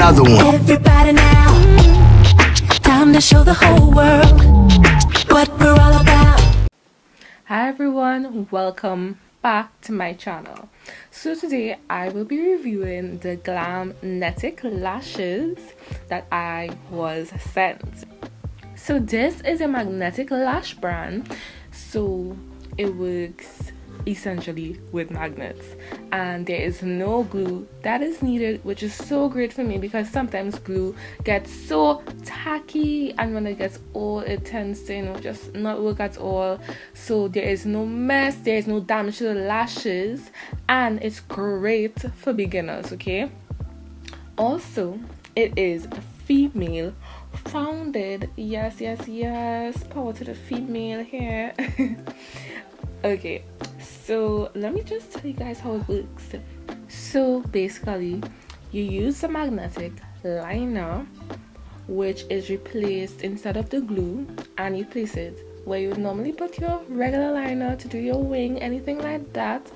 another one. Everybody now, time to show the whole world what we're all about. Hi everyone, welcome back to my channel. So today I will be reviewing the Glamnetic Lashes that I was sent. So this is a magnetic lash brand, so it works essentially with magnets, and there is no glue that is needed, which is so great for me because sometimes glue gets so tacky, and when it gets old it tends to just not work at all. So there is no mess, there is no damage to the lashes, and it's great for beginners. Okay, also it is female founded. Yes, power to the female here. Okay, so let me just tell you guys how it works. So basically you use the magnetic liner, which is replaced instead of the glue, and you place it where you would normally put your regular liner to do your wing, anything like that.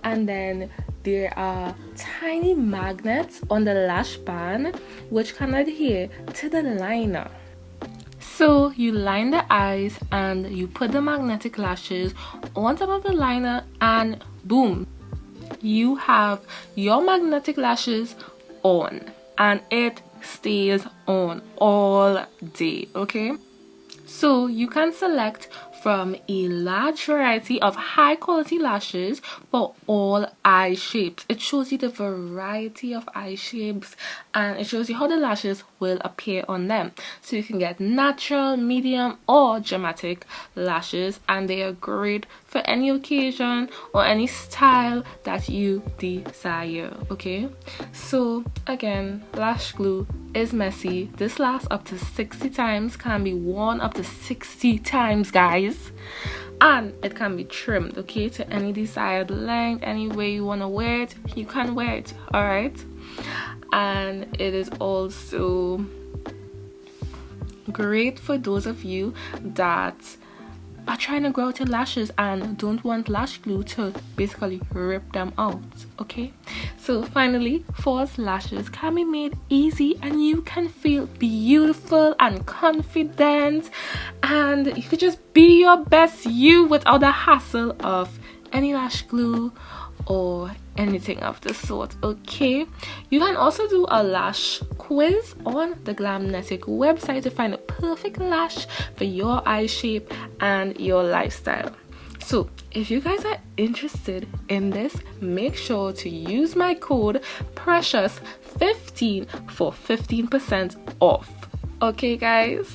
And then there are tiny magnets on the lash band which can adhere to the liner. So you line the eyes and you put the magnetic lashes on top of the liner, and boom, you have your magnetic lashes on, and it stays on all day. Okay, so you can select from a large variety of high quality lashes for all eye shapes. It shows you the variety of eye shapes, and it shows you how the lashes will appear on them. So you can get natural, medium, or dramatic lashes, and they are great for any occasion or any style that you desire. Okay, so again, lash glue is messy. This lasts up to 60 times, can be worn up to 60 times, guys, and it can be trimmed, okay, to any desired length. Any way you want to wear it, you can wear it. All right, and it is also great for those of you that are trying to grow out your lashes and don't want lash glue to basically rip them out. Okay, so finally, false lashes can be made easy, and you can feel beautiful and confident, and you could just be your best you without the hassle of any lash glue or anything of the sort. Okay, you can also do a lash quiz on the Glamnetic website to find a perfect lash for your eye shape and your lifestyle. So if you guys are interested in this, make sure to use my code Precious15 for 15% off. Okay guys,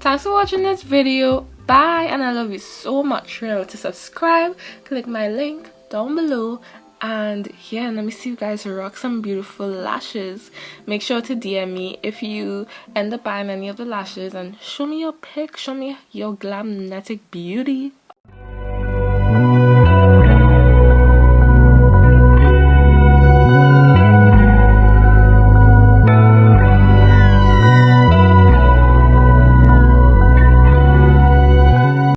thanks for watching this video. Bye, and I love you so much. Remember to subscribe, click my link down below, and yeah, let me see you guys rock some beautiful lashes. Make sure to DM me if you end up buying any of the lashes, and show me your pic, show me your Glamnetic beauty.